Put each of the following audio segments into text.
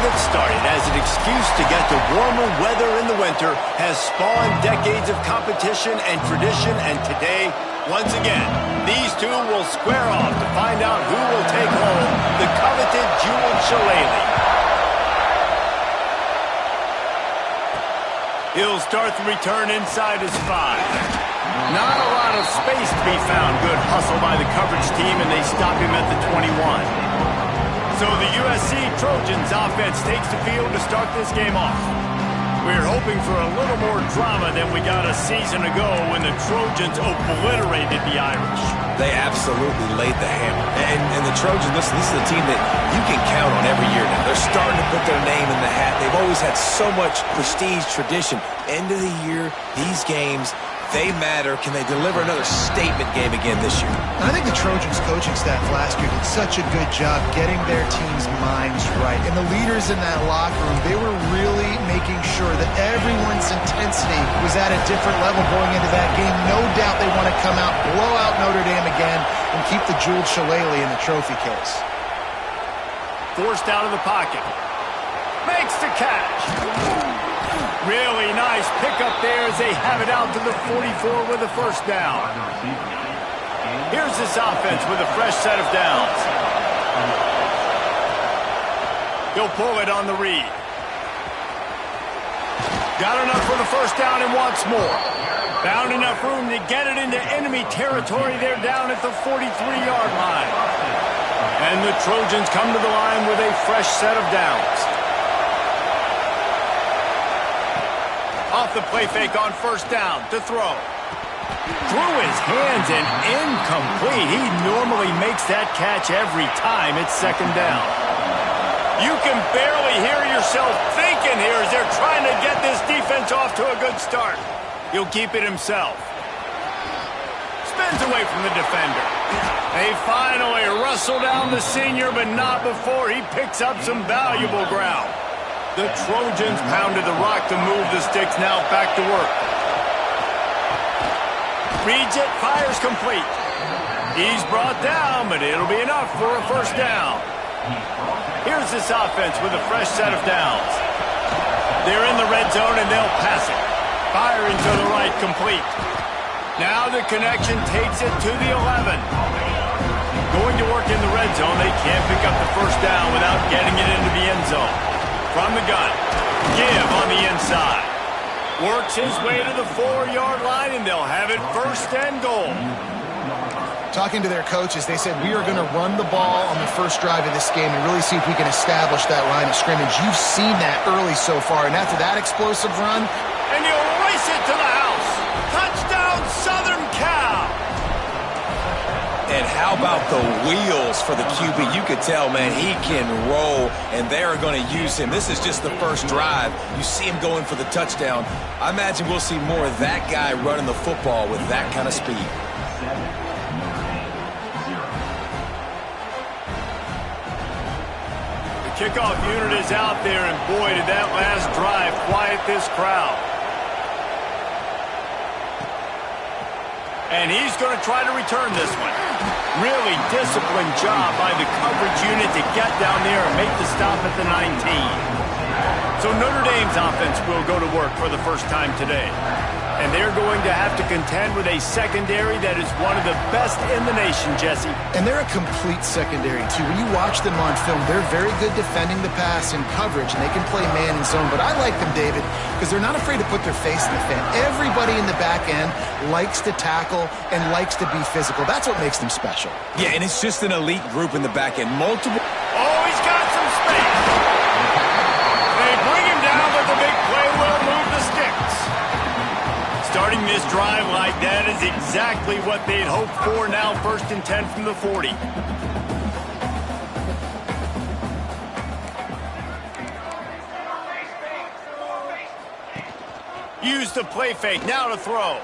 get started, as an excuse to get to warmer weather in the winter has spawned decades of competition and tradition, and today, once again, these two will square off to find out who will take home the coveted jeweled shillelagh. He'll start the return inside his 5. Not a lot of space to be found. Good hustle by the coverage team, and they stop him at the 21. So the USC Trojans offense takes the field to start this game off. We're hoping for a little more drama than we got a season ago when the Trojans obliterated the Irish. They absolutely laid the hammer. And the Trojans, listen, this is a team that you can count on every year now. They're starting to put their name in the hat. They've always had so much prestige, tradition. End of the year, these games, they matter. Can they deliver another statement game again this year? I think the Trojans coaching staff last year did such a good job getting their team's minds right. And the leaders in that locker room, they were really making sure that everyone's intensity was at a different level going into that game. No doubt they want to come out, blow out Notre Dame again, and keep the jeweled shillelagh in the trophy case. Forced out of the pocket. Makes the catch. Really nice pickup there as they have it out to the 44 with a first down. Here's this offense with a fresh set of downs. He'll pull it on the read. Got enough for the first down and wants more. Found enough room to get it into enemy territory. They're down at the 43-yard line. And the Trojans come to the line with a fresh set of downs. Off the play fake on first down to throw. Through his hands and incomplete. He normally makes that catch every time it's second down. You can barely hear yourself thinking here as they're trying to get this defense off to a good start. He'll keep it himself. Spins away from the defender. They finally wrestle down the senior, but not before he picks up some valuable ground. The Trojans pounded the rock to move the sticks, now back to work. Reads it, fires complete. He's brought down, but it'll be enough for a first down. Here's this offense with a fresh set of downs. They're in the red zone and they'll pass it. Firing to the right, complete. Now the connection takes it to the 11. Going to work in the red zone, they can't pick up the first down without getting it into the end zone. From the gun, give on the inside. Works his way to the 4-yard line, and they'll have it first and goal. Talking to their coaches, they said, we are going to run the ball on the first drive of this game and really see if we can establish that line of scrimmage. You've seen that early so far, and after that explosive run, and he'll race it to the house. Touchdown, Southern Cal. And how about the wheels for the QB? You could tell, man, he can roll, and they are going to use him. This is just the first drive. You see him going for the touchdown. I imagine we'll see more of that guy running the football with that kind of speed. The kickoff unit is out there, and boy, did that last drive quiet this crowd. And he's going to try to return this one. Really disciplined job by the coverage unit to get down there and make the stop at the 19. So Notre Dame's offense will go to work for the first time today. And they're going to have to contend with a secondary that is one of the best in the nation, Jesse. And they're a complete secondary, too. When you watch them on film, they're very good defending the pass and coverage, and they can play man and zone. But I like them, David, because they're not afraid to put their face in the fan. Everybody in the back end likes to tackle and likes to be physical. That's what makes them special. Yeah, and it's just an elite group in the back end. Multiple. Oh, he's got some space. They bring him down, but the big play will move the sticks. Starting this drive like that is exactly what they'd hoped for. Now 1st and 10 from the 40. Use the play fake, now to throw.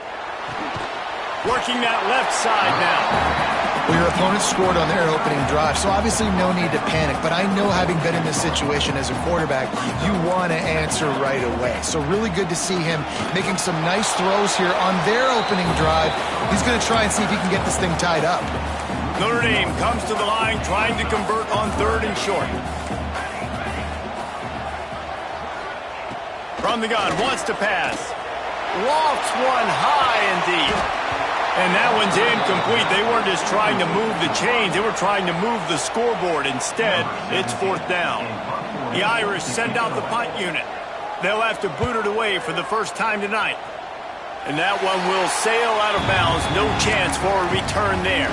Working that left side now. Well, your opponent scored on their opening drive, so obviously no need to panic. But I know, having been in this situation as a quarterback, you want to answer right away. So really good to see him making some nice throws here on their opening drive. He's going to try and see if he can get this thing tied up. Notre Dame comes to the line trying to convert on 3rd and short. From the gun, wants to pass. Lofts one high and deep. And that one's incomplete. They weren't just trying to move the chains. They were trying to move the scoreboard. Instead, it's 4th down. The Irish send out the punt unit. They'll have to boot it away for the first time tonight. And that one will sail out of bounds. No chance for a return there.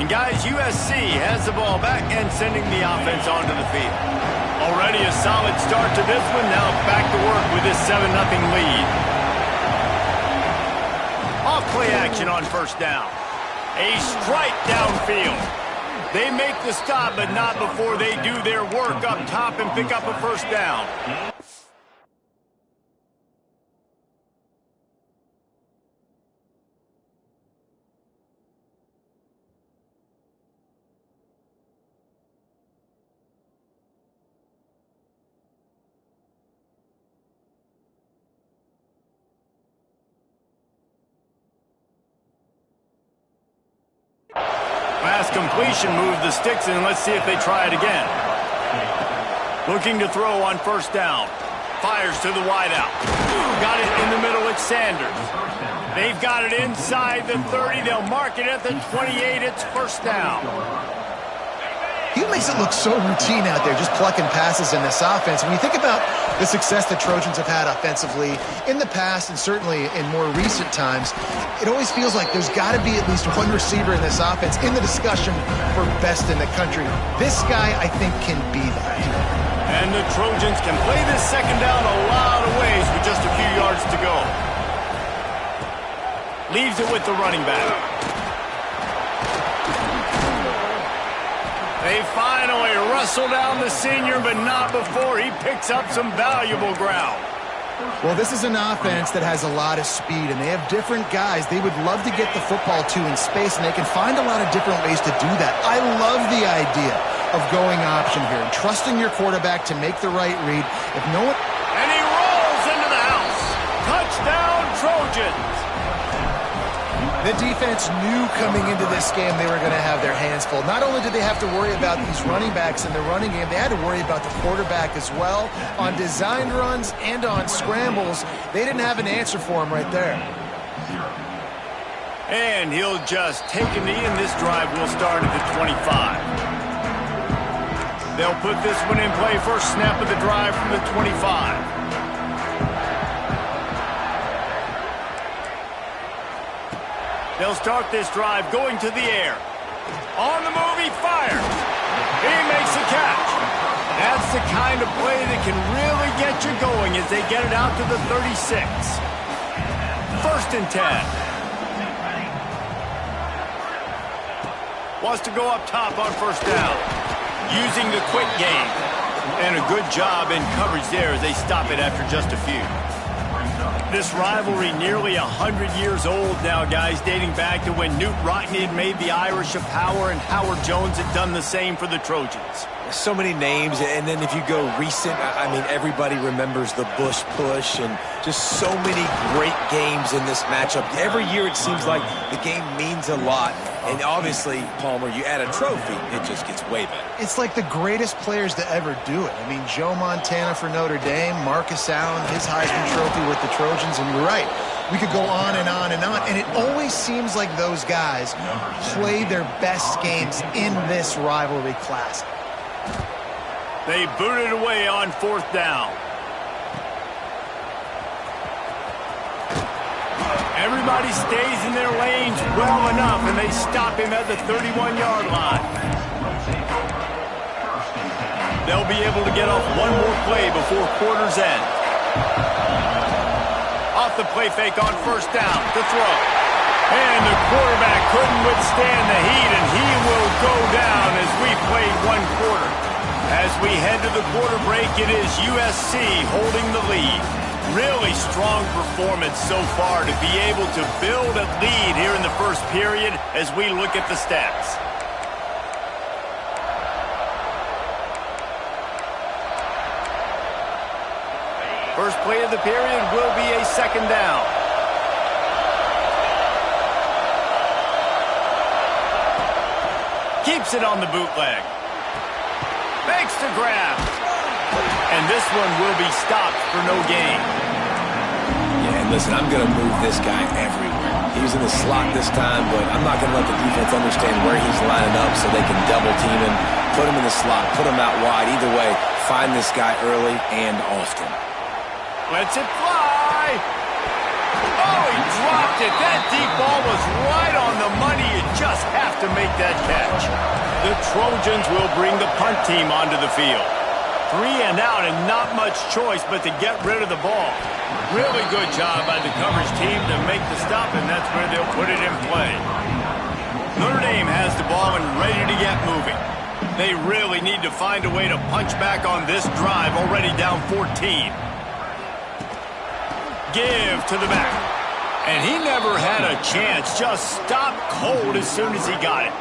And guys, USC has the ball back and sending the offense onto the field. Already a solid start to this one. Now back to work with this 7-0 lead. Off play action on 1st down. A strike downfield. They make the stop, but not before they do their work up top and pick up a 1st down. Pass completion, move the sticks, and let's see if they try it again. Looking to throw on 1st down. Fires to the wideout. Got it in the middle, it's Sanders. They've got it inside the 30. They'll mark it at the 28. It's 1st down. He makes it look so routine out there, just plucking passes in this offense. When you think about the success the Trojans have had offensively in the past and certainly in more recent times, it always feels like there's got to be at least one receiver in this offense in the discussion for best in the country. This guy, I think, can be that. And the Trojans can play this 2nd down a lot of ways with just a few yards to go. Leaves it with the running back. They finally wrestle down the senior, but not before he picks up some valuable ground. Well, this is an offense that has a lot of speed, and they have different guys they would love to get the football to in space, and they can find a lot of different ways to do that. I love the idea of going option here and trusting your quarterback to make the right read. If no one... And he rolls into the house. Touchdown, Trojans. The defense knew coming into this game they were going to have their hands full. Not only did they have to worry about these running backs in the running game, they had to worry about the quarterback as well. On designed runs and on scrambles, they didn't have an answer for him right there. And he'll just take a knee, and this drive will start at the 25. They'll put this one in play. First snap of the drive from the 25. They'll start this drive going to the air. On the move, he fires. He makes a catch. That's the kind of play that can really get you going as they get it out to the 36. 1st and 10. Wants to go up top on 1st down. Using the quick game. And a good job in coverage there as they stop it after just a few. This rivalry nearly 100 years old now, guys, dating back to when Newt Rockne had made the Irish a power and Howard Jones had done the same for the Trojans. So many names, and then if you go recent, I mean, everybody remembers the Bush push and just so many great games in this matchup. Every year it seems like the game means a lot, and obviously, Palmer, you add a trophy, it just gets way better. It's like the greatest players to ever do it. I mean, Joe Montana for Notre Dame, Marcus Allen, his Heisman Trophy with the Trojans, and you're right. We could go on and on and on, and it always seems like those guys play their best games in this rivalry classic. They boot it away on 4th down. Everybody stays in their lanes well enough, and they stop him at the 31-yard line. They'll be able to get off one more play before quarter's end. Off the play fake on 1st down to throw. And the quarterback couldn't withstand the heat, and he will go down as we play 1 quarter. As we head to the quarter break, it is USC holding the lead. Really strong performance so far to be able to build a lead here in the 1st period as we look at the stats. First play of the period will be a 2nd down. Keeps it on the bootleg. Makes the grab. And and this one will be stopped for no gain. Yeah, and listen, I'm going to move this guy everywhere. He's in the slot this time, but I'm not going to let the defense understand where he's lining up so they can double team him, put him in the slot, put him out wide. Either way, find this guy early and often. Lets it fly. Oh, he dropped it. That deep ball was right on the money. You just have to make that catch. The Trojans will bring the punt team onto the field. 3 and out and not much choice but to get rid of the ball. Really good job by the coverage team to make the stop, and that's where they'll put it in play. Notre Dame has the ball and ready to get moving. They really need to find a way to punch back on this drive, already down 14. Give to the back. And he never had a chance. Just stopped cold as soon as he got it.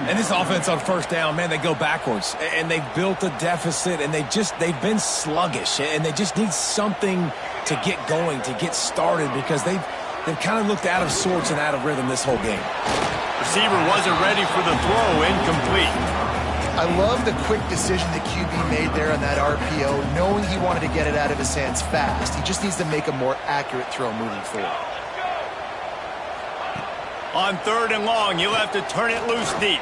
And this offense on first down, man, they go backwards. And they've built a deficit, and they've been sluggish. And they just need something to get going, to get started, because they've kind of looked out of sorts and out of rhythm this whole game. Receiver wasn't ready for the throw, incomplete. I love the quick decision that QB made there on that RPO, knowing he wanted to get it out of his hands fast. He just needs to make a more accurate throw moving forward. On 3rd and long, you'll have to turn it loose deep.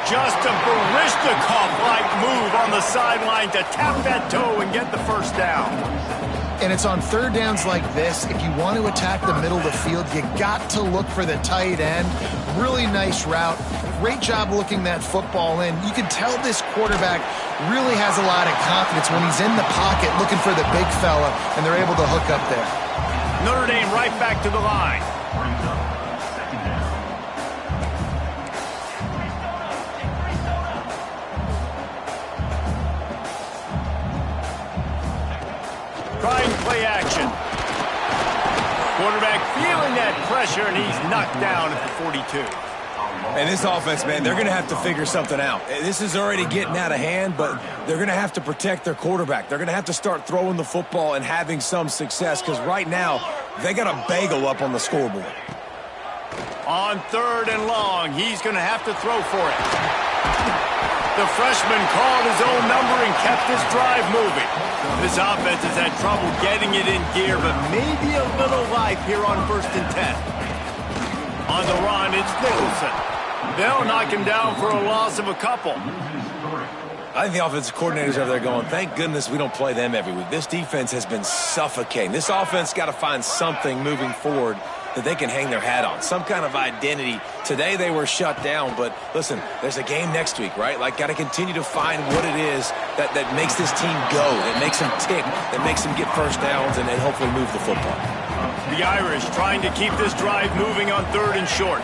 Just a Barishnikov-like move on the sideline to tap that toe and get the first down. And it's on 3rd downs like this, if you want to attack the middle of the field, you got to look for the tight end. Really nice route. Great job looking that football in. You can tell this quarterback really has a lot of confidence when he's in the pocket looking for the big fella, and they're able to hook up there. Notre Dame right back to the line. Trying play action. Quarterback feeling that pressure, and he's knocked down at the 42. And this offense, man, they're going to have to figure something out. This is already getting out of hand, but they're going to have to protect their quarterback. They're going to have to start throwing the football and having some success, because right now they got a bagel up on the scoreboard. On 3rd and long, he's going to have to throw for it. The freshman called his own number and kept this drive moving. This offense has had trouble getting it in gear, but maybe a little life here on 1st and 10. On the run, it's Nicholson. They'll knock him down for a loss of a couple. I think the offensive coordinators over there going, thank goodness we don't play them every week. This defense has been suffocating. This offense got to find something moving forward that they can hang their hat on, some kind of identity. Today they were shut down, but listen, there's a game next week, right? Like, got to continue to find what it is that makes this team go, that makes them tick, that makes them get first downs and hopefully move the football. The Irish trying to keep this drive moving on 3rd and short.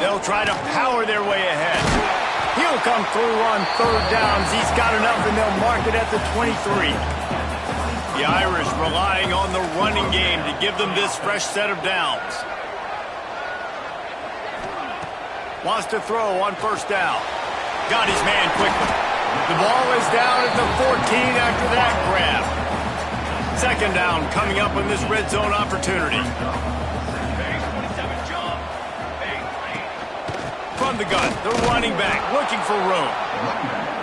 They'll try to power their way ahead. He'll come through on 3rd downs. He's got enough, and they'll mark it at the 23. The Irish relying on the running game to give them this fresh set of downs. Wants to throw on 1st down. Got his man quickly. The ball is down at the 14 after that grab. 2nd down coming up on this red zone opportunity. From the gun, the running back looking for room.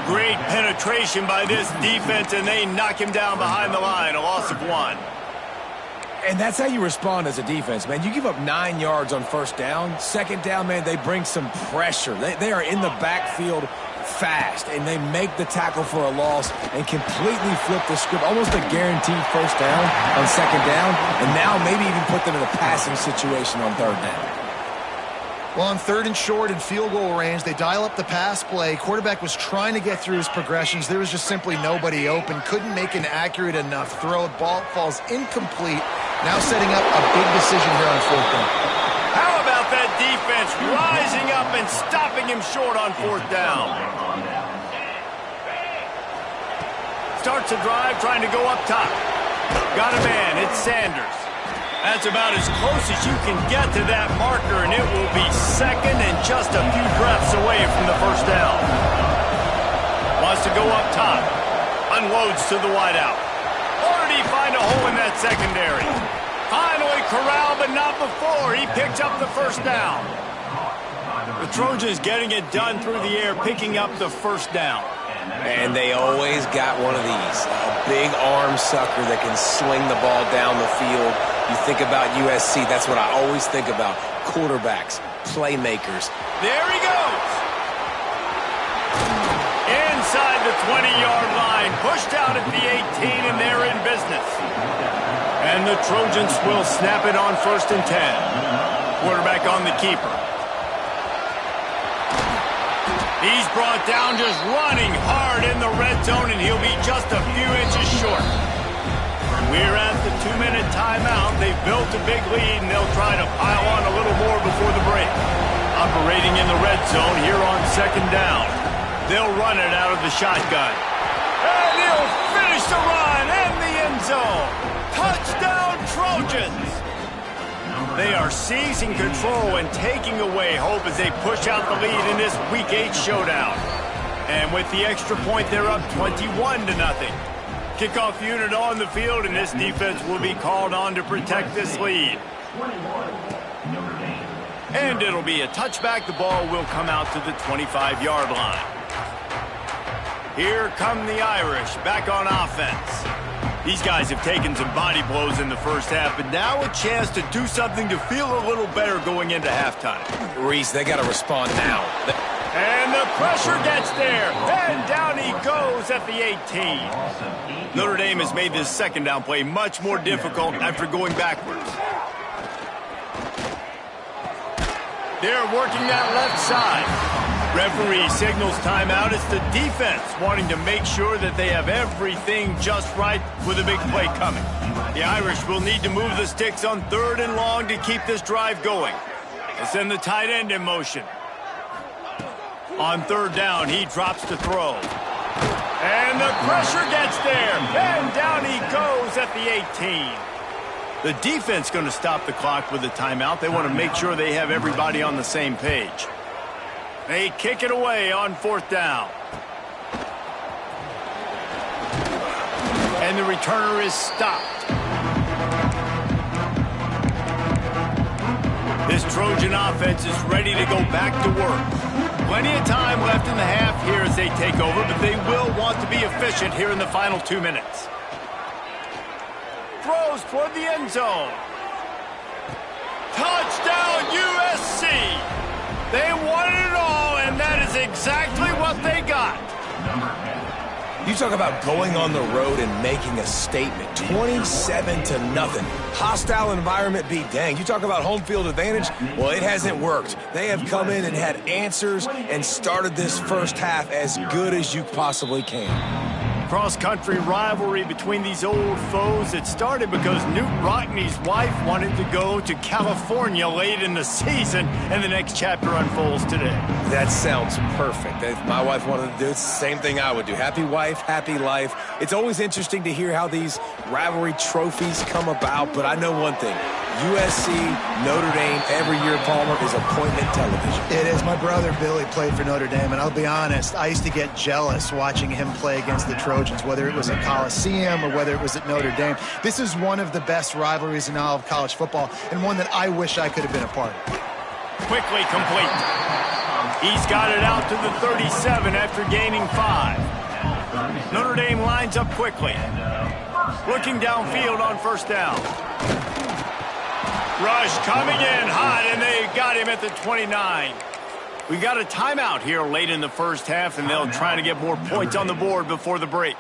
Great penetration by this defense, and they knock him down behind the line, a loss of 1. And that's how you respond as a defense, man. You give up 9 yards on 1st down. 2nd down, man, they bring some pressure. They are in the backfield fast, and they make the tackle for a loss and completely flip the script. Almost a guaranteed 1st down on 2nd down, and now maybe even put them in a passing situation on 3rd down. Well, on 3rd and short and field goal range, they dial up the pass play. Quarterback was trying to get through his progressions. There was just simply nobody open. Couldn't make an accurate enough throw. Ball falls incomplete. Now setting up a big decision here on 4th down. How about that defense rising up and stopping him short on 4th down? Starts a drive trying to go up top. Got a man. It's Sanders. That's about as close as you can get to that marker, and it will be 2nd and just a few breaths away from the 1st down. Wants to go up top. Unloads to the wideout. Or did he find a hole in that secondary? Finally corralled, but not before. He picked up the 1st down. The Trojans getting it done through the air, picking up the first down. And they always got one of these, a big arm sucker that can swing the ball down the field. You think about USC, that's what I always think about. Quarterbacks, playmakers. There he goes. Inside the 20-yard line, pushed out at the 18, and they're in business. And the Trojans will snap it on 1st and 10. Quarterback on the keeper. He's brought down just running hard in the red zone, and he'll be just a few inches short. We're at the 2-minute timeout. They've built a big lead, and they'll try to pile on a little more before the break. Operating in the red zone here on 2nd down. They'll run it out of the shotgun. And he'll finish the run and the end zone. Touchdown, Trojans! They are seizing control and taking away hope as they push out the lead in this Week 8 showdown. And with the extra point, they're up 21-0. Kickoff unit on the field, and this defense will be called on to protect this lead. And it'll be a touchback. The ball will come out to the 25-yard line. Here come the Irish back on offense. These guys have taken some body blows in the first half, but now a chance to do something to feel a little better going into halftime. Reese, they got to respond now. And the pressure gets there, and down he goes at the 18. Notre Dame has made this 2nd down play much more difficult after going backwards. They're working that left side. Referee signals timeout. It's the defense wanting to make sure that they have everything just right with a big play coming. The Irish will need to move the sticks on 3rd and long to keep this drive going. They send the tight end in motion. On 3rd down, he drops to throw. And the pressure gets there. And down he goes at the 18. The defense going to stop the clock with a timeout. They want to make sure they have everybody on the same page. They kick it away on 4th down. And the returner is stopped. This Trojan offense is ready to go back to work. Plenty of time left in the half here as they take over, but they will want to be efficient here in the final 2 minutes. Throws toward the end zone. Touchdown, USC! They wanted it all, and that is exactly what they got. You talk about going on the road and making a statement. 27-0. Hostile environment be danged. You talk about home field advantage. Well, it hasn't worked. They have come in and had answers and started this first half as good as you possibly can. Cross-country rivalry between these old foes. It started because Newt Rockney's wife wanted to go to California late in the season, and the next chapter unfolds today. That sounds perfect. If my wife wanted to do it, it's the same thing I would do. Happy wife, happy life. It's always interesting to hear how these rivalry trophies come about, but I know one thing. USC, Notre Dame, every year, Palmer, is appointment television. It is. My brother Billy played for Notre Dame, and I'll be honest, I used to get jealous watching him play against the Trojans, whether it was at Coliseum or whether it was at Notre Dame. This is one of the best rivalries in all of college football, and one that I wish I could have been a part of. Quickly complete. He's got it out to the 37 after gaining 5. Notre Dame lines up quickly. Looking downfield on 1st down. Rush coming in hot, and they got him at the 29. We got a timeout here late in the first half, and they'll try to get more points on the board before the break.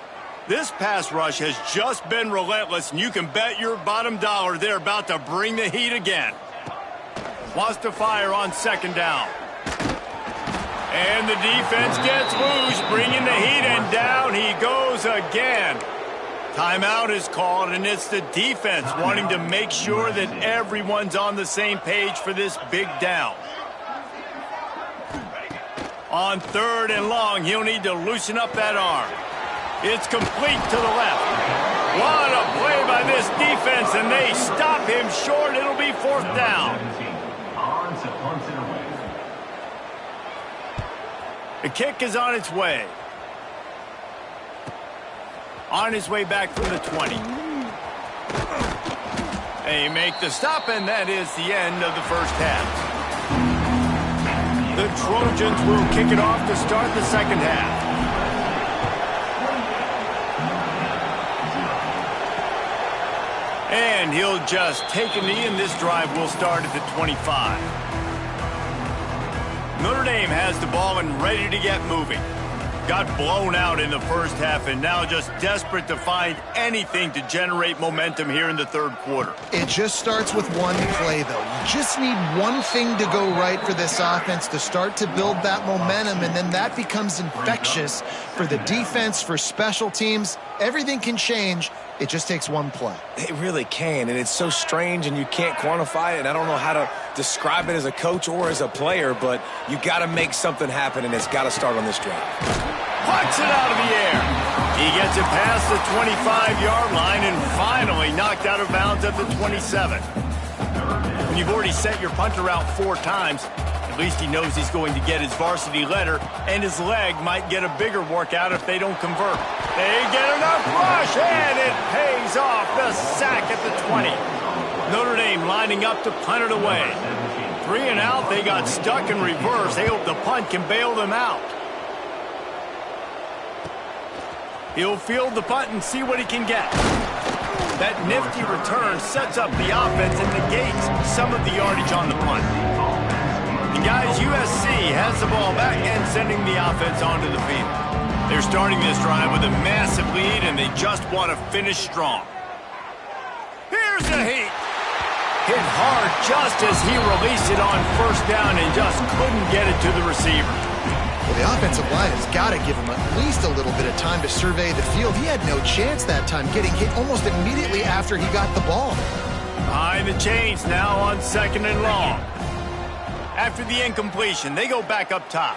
This pass rush has just been relentless, and you can bet your bottom dollar they're about to bring the heat again. Wants to fire on 2nd down. And the defense gets loose, bringing the heat, and down he goes again. Timeout is called, and it's the defense wanting to make sure that everyone's on the same page for this big down. On 3rd and long, he'll need to loosen up that arm. It's complete to the left. What a play by this defense, and they stop him short. It'll be 4th down. The kick is on its way. On his way back from the 20. They make the stop, and that is the end of the first half. The Trojans will kick it off to start the second half. And he'll just take a knee, and this drive will start at the 25. Notre Dame has the ball and ready to get moving. Got blown out in the first half and now just desperate to find anything to generate momentum here in the third quarter. It just starts with one play, though. You just need one thing to go right for this offense to start to build that momentum, and then that becomes infectious for the defense, for special teams. Everything can change. It just takes one play. It really can, and it's so strange, and you can't quantify it, and I don't know how to describe it as a coach or as a player, but you got to make something happen, and it's got to start on this drive. Puts it out of the air. He gets it past the 25-yard line and finally knocked out of bounds at the 27. When you've already sent your punter out 4 times, at least he knows he's going to get his varsity letter, and his leg might get a bigger workout if they don't convert. They get enough rush, and it pays off. The sack at the 20. Notre Dame lining up to punt it away. 3 and out, they got stuck in reverse. They hope the punt can bail them out. He'll field the punt and see what he can get. That nifty return sets up the offense and negates some of the yardage on the punt. And guys, USC has the ball back and sending the offense onto the field. They're starting this drive with a massive lead, and they just want to finish strong. Here's a heat. Hit hard just as he released it on first down and just couldn't get it to the receiver. Well, the offensive line has got to give him at least a little bit of time to survey the field. He had no chance that time, getting hit almost immediately after he got the ball. Behind the chains now on 2nd and long. After the incompletion, they go back up top.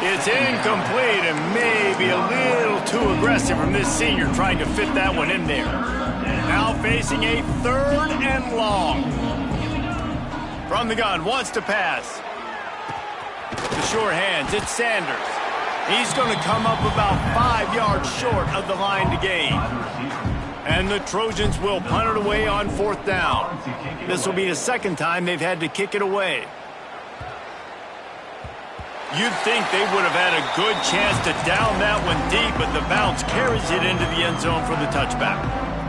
It's incomplete and maybe a little too aggressive from this senior trying to fit that one in there. Now facing a 3rd and long. From the gun, wants to pass. The sure hands, it's Sanders. He's going to come up about 5 yards short of the line to gain. And the Trojans will punt it away on 4th down. This will be the 2nd time they've had to kick it away. You'd think they would have had a good chance to down that one deep, but the bounce carries it into the end zone for the touchback.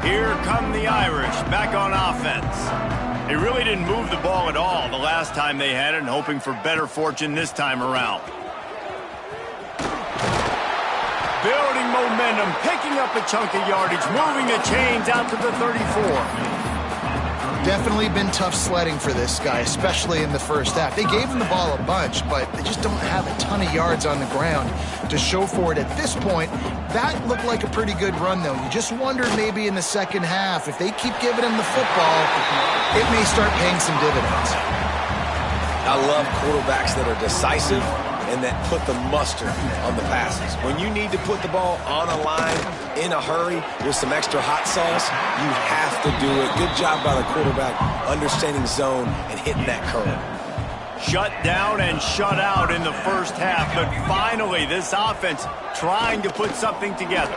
Here come the Irish back on offense. They really didn't move the ball at all the last time they had it, and hoping for better fortune this time around. Building momentum, picking up a chunk of yardage, moving the chains out to the 34. Definitely been tough sledding for this guy, especially in the first half. They gave him the ball a bunch, but they just don't have a ton of yards on the ground to show for it at this point. That looked like a pretty good run, though. You just wonder maybe in the second half, if they keep giving him the football, it may start paying some dividends. I love quarterbacks that are decisive and that put the mustard on the passes. When you need to put the ball on a line in a hurry with some extra hot sauce, you have to do it. Good job by the quarterback understanding zone and hitting that curve. Shut down and shut out in the first half, but finally this offense trying to put something together.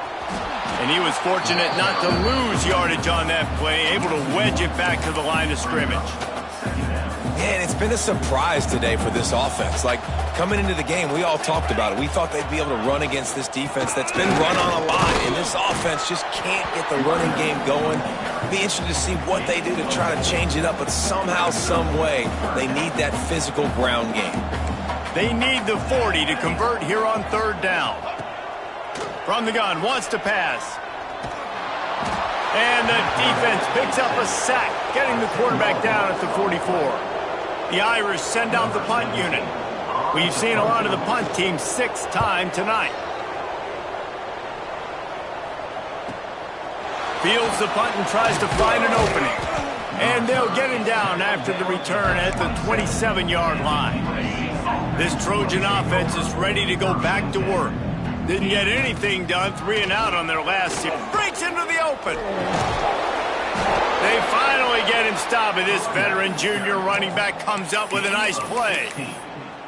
And he was fortunate not to lose yardage on that play, able to wedge it back to the line of scrimmage. And it's been a surprise today for this offense. Like, coming into the game, we all talked about it. We thought they'd be able to run against this defense that's been run on a lot, and this offense just can't get the running game going. Be interested to see what they do to try to change it up, but somehow, some way, they need that physical ground game. They need the 40 to convert here on 3rd down. From the gun, wants to pass. And the defense picks up a sack, getting the quarterback down at the 44. The Irish send out the punt unit. We've seen a lot of the punt team 6th time tonight. Fields the punt and tries to find an opening. And they'll get him down after the return at the 27-yard line. This Trojan offense is ready to go back to work. Didn't get anything done, 3 and out on their last series. Breaks into the open. They finally get him stopped, and this veteran junior running back comes up with a nice play.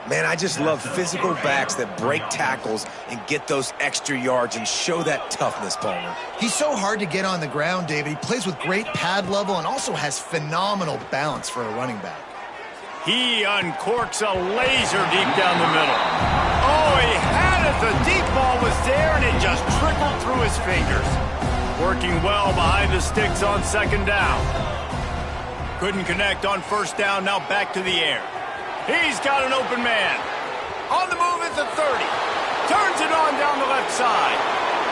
Man, I just love physical backs that break tackles and get those extra yards and show that toughness, Palmer. He's so hard to get on the ground, David. He plays with great pad level and also has phenomenal balance for a running back. He uncorks a laser deep down the middle. Oh, he had it. The deep ball was there, and it just trickled through his fingers. Working well behind the sticks on second down. Couldn't connect on first down. Now back to the air. He's got an open man. On the move at the 30. Turns it on down the left side.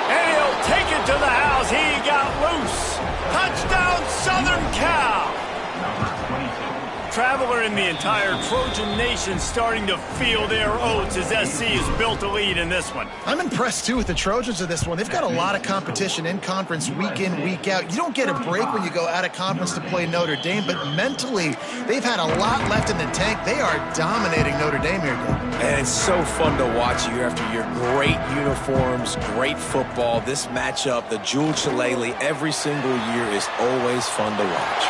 And he'll take it to the house. He got loose. Touchdown, Southern Cal. Traveler in the entire Trojan Nation starting to feel their oats as SC has built a lead in this one. I'm impressed, too, with the Trojans of this one. They've got a lot of competition in conference week in, week out. You don't get a break when you go out of conference to play Notre Dame, but mentally, they've had a lot left in the tank. They are dominating Notre Dame here, Dave. And it's so fun to watch year after year. Great uniforms, great football. This matchup, the Jewel Shillelagh, every single year is always fun to watch.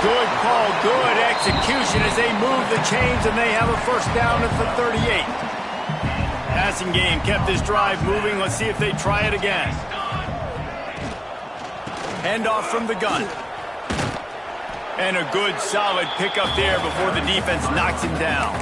Good call, good execution as they move the chains, and they have a first down at the 38. Passing game kept this drive moving. Let's see if they try it again. Handoff from the gun. And a good, solid pickup there before the defense knocks him down.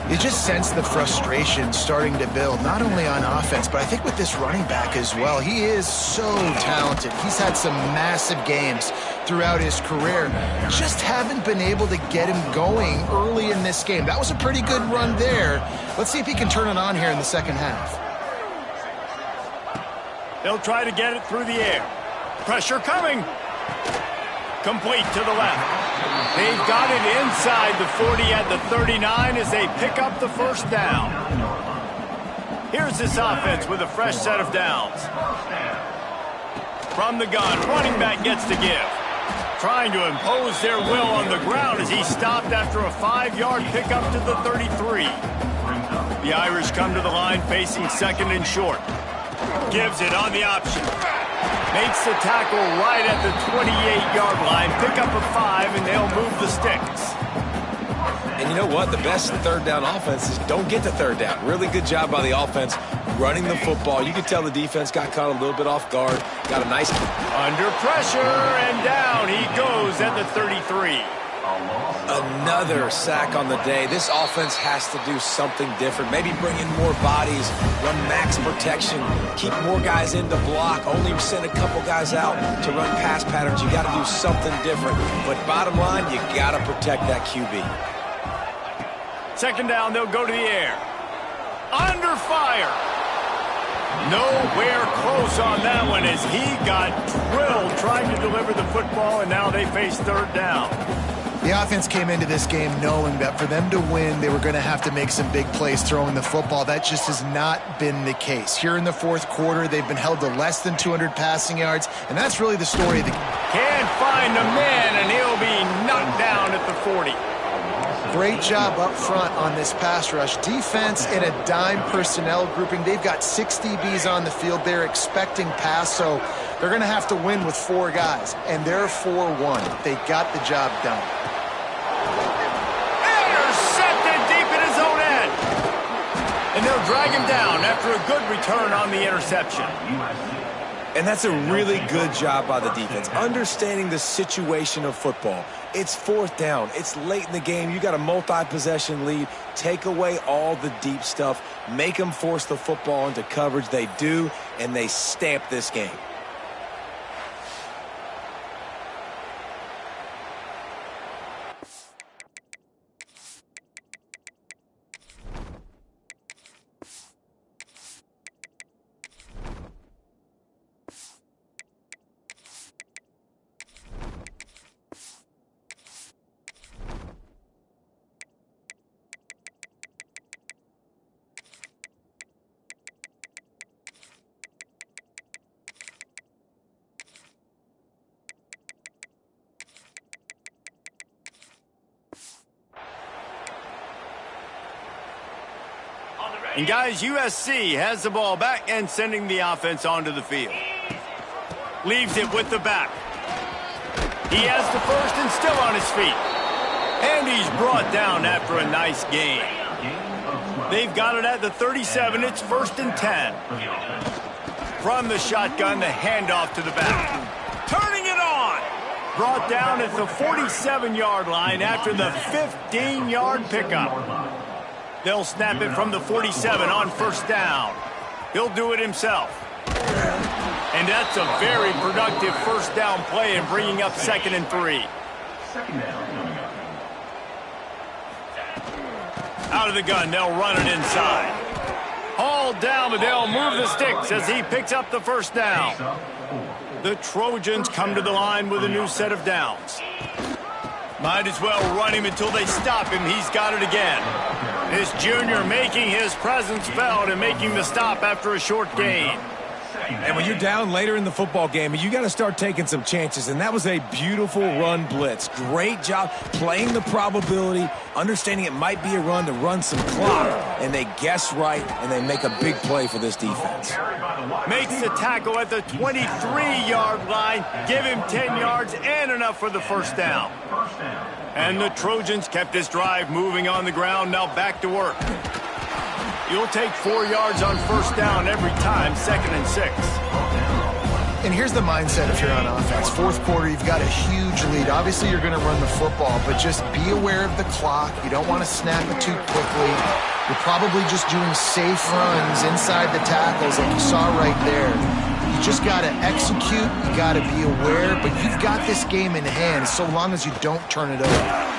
You just sense the frustration starting to build, not only on offense, but I think with this running back as well. He is so talented. He's had some massive games throughout his career. Just haven't been able to get him going early in this game. That was a pretty good run there. Let's see if he can turn it on here in the second half. They'll try to get it through the air. Pressure coming. Complete to the left. They've got it inside the 40 at the 39 as they pick up the first down. Here's this offense with a fresh set of downs. From the gun, running back gets to give. Trying to impose their will on the ground as he stopped after a 5-yard pickup to the 33. The Irish come to the line facing second and short. Gives it on the option. Makes the tackle right at the 28-yard line. Pick up a 5, and they'll move the sticks. And you know what? The best third down offenses don't get to third down. Really good job by the offense running the football. You can tell the defense got caught a little bit off guard. Got a nice... Under pressure, and down he goes at the 33. Another sack on the day. This offense has to do something different. Maybe bring in more bodies, run max protection, keep more guys in to block, only send a couple guys out to run pass patterns. You got to do something different. But bottom line, you got to protect that QB. Second down, they'll go to the air. Under fire. Nowhere close on that one as he got drilled trying to deliver the football, and now they face third down. The offense came into this game knowing that for them to win, they were going to have to make some big plays throwing the football. That just has not been the case. Here in the fourth quarter, they've been held to less than 200 passing yards, and that's really the story of the game. Can't find the man, and he'll be knocked down at the 40. Great job up front on this pass rush. Defense in a dime personnel grouping. They've got 6 DBs on the field. They're expecting pass, so they're going to have to win with 4 guys, and they're 4-1. They got the job done. Intercepted deep in his own end. And they'll drag him down after a good return on the interception. And that's a really good job by the defense, understanding the situation of football. It's fourth down. It's late in the game. You got a multi-possession lead. Take away all the deep stuff. Make them force the football into coverage. They do, and they stamp this game. And guys, USC has the ball back and sending the offense onto the field. Leaves it with the back. He has the first and still on his feet. And he's brought down after a nice gain. They've got it at the 37. It's 1st and 10. From the shotgun, the handoff to the back. Turning it on. Brought down at the 47-yard line after the 15-yard pickup. They'll snap it from the 47 on first down. He'll do it himself. And that's a very productive first down play in bringing up 2nd and 3. Out of the gun, they'll run it inside. Hauled down, but they'll move the sticks as he picks up the first down. The Trojans come to the line with a new set of downs. Might as well run him until they stop him. He's got it again. This junior making his presence felt and making the stop after a short gain. And when you're down later in the football game, you got to start taking some chances. And that was a beautiful run blitz. Great job playing the probability, understanding it might be a run to run some clock. And they guess right, and they make a big play for this defense. Makes the tackle at the 23-yard line. Give him 10 yards and enough for the first down. And the Trojans kept this drive moving on the ground. Now back to work. You'll take 4 yards on first down every time, 2nd and 6. And here's the mindset if you're on offense. Fourth quarter, you've got a huge lead. Obviously, you're going to run the football, but just be aware of the clock. You don't want to snap it too quickly. You're probably just doing safe runs inside the tackles like you saw right there. You just got to execute. You got to be aware, but you've got this game in hand so long as you don't turn it over.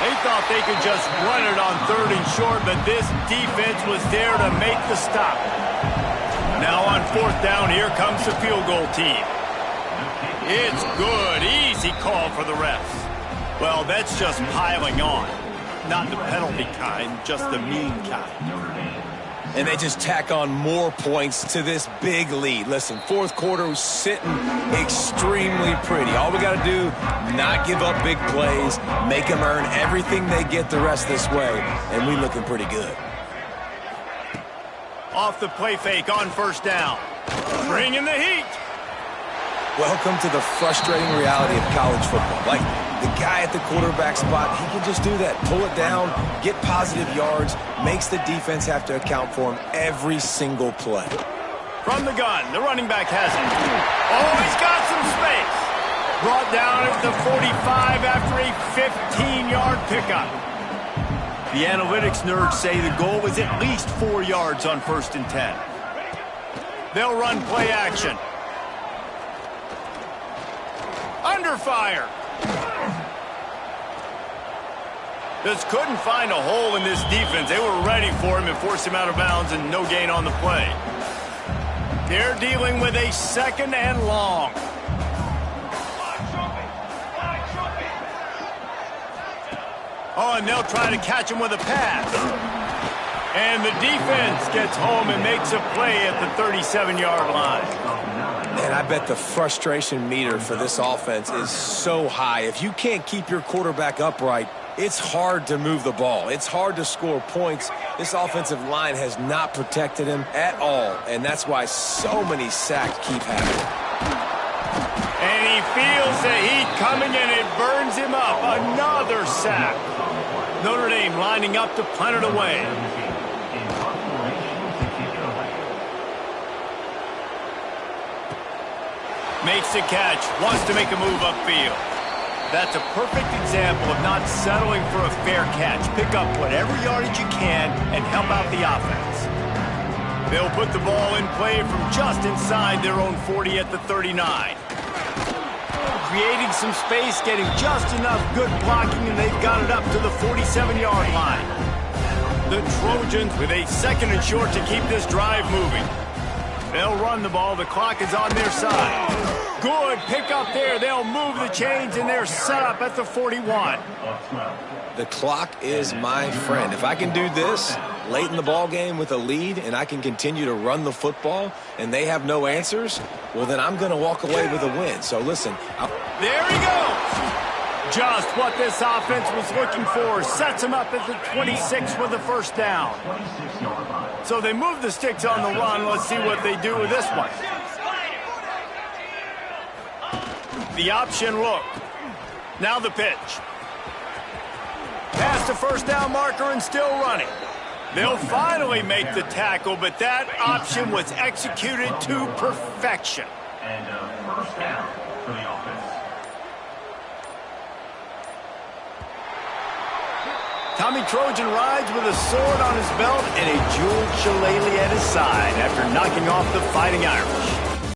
They thought they could just run it on 3rd and short, but this defense was there to make the stop. Now on 4th down, here comes the field goal team. It's good. Easy call for the refs. Well, that's just piling on. Not the penalty kind, just the mean kind. And they just tack on more points to this big lead. Listen, fourth quarter was sitting extremely pretty. All we got to do, not give up big plays, make them earn everything they get the rest this way, and we looking pretty good. Off the play fake on first down. Bring in the heat. Welcome to the frustrating reality of college football. Like, the guy at the quarterback spot, he can just do that. Pull it down, get positive yards, makes the defense have to account for him every single play. From the gun, the running back has it. Oh, he's got some space. Brought down at the 45 after a 15-yard pickup. The analytics nerds say the goal was at least 4 yards on 1st and 10. They'll run play action. Under fire. Just couldn't find a hole in this defense. They were ready for him and forced him out of bounds, and no gain on the play. They're dealing with a 2nd and long. Oh, and they'll try to catch him with a pass. And the defense gets home and makes a play at the 37-yard line. And I bet the frustration meter for this offense is so high. If you can't keep your quarterback upright, it's hard to move the ball. It's hard to score points. This offensive line has not protected him at all, and that's why so many sacks keep happening. And he feels the heat coming, and it burns him up. Another sack. Notre Dame lining up to punt it away. Makes the catch, wants to make a move upfield. That's a perfect example of not settling for a fair catch. Pick up whatever yardage you can and help out the offense. They'll put the ball in play from just inside their own 40 at the 39. Creating some space, getting just enough good blocking, and they've got it up to the 47-yard line. The Trojans with a 2nd and short to keep this drive moving. They'll run the ball. The clock is on their side. Good pick up there. They'll move the chains, and they're set up at the 41. The clock is my friend. If I can do this late in the ball game with a lead and I can continue to run the football and they have no answers, well, then I'm going to walk away with a win. So, listen. There he goes. Just what this offense was looking for. Sets him up at the 26 with the first down. So they move the sticks on the run. Let's see what they do with this one. The option look. Now the pitch. Past the first down marker and still running. They'll finally make the tackle, but that option was executed to perfection. And first down for the offense. Tommy Trojan rides with a sword on his belt and a jeweled shillelagh at his side after knocking off the Fighting Irish.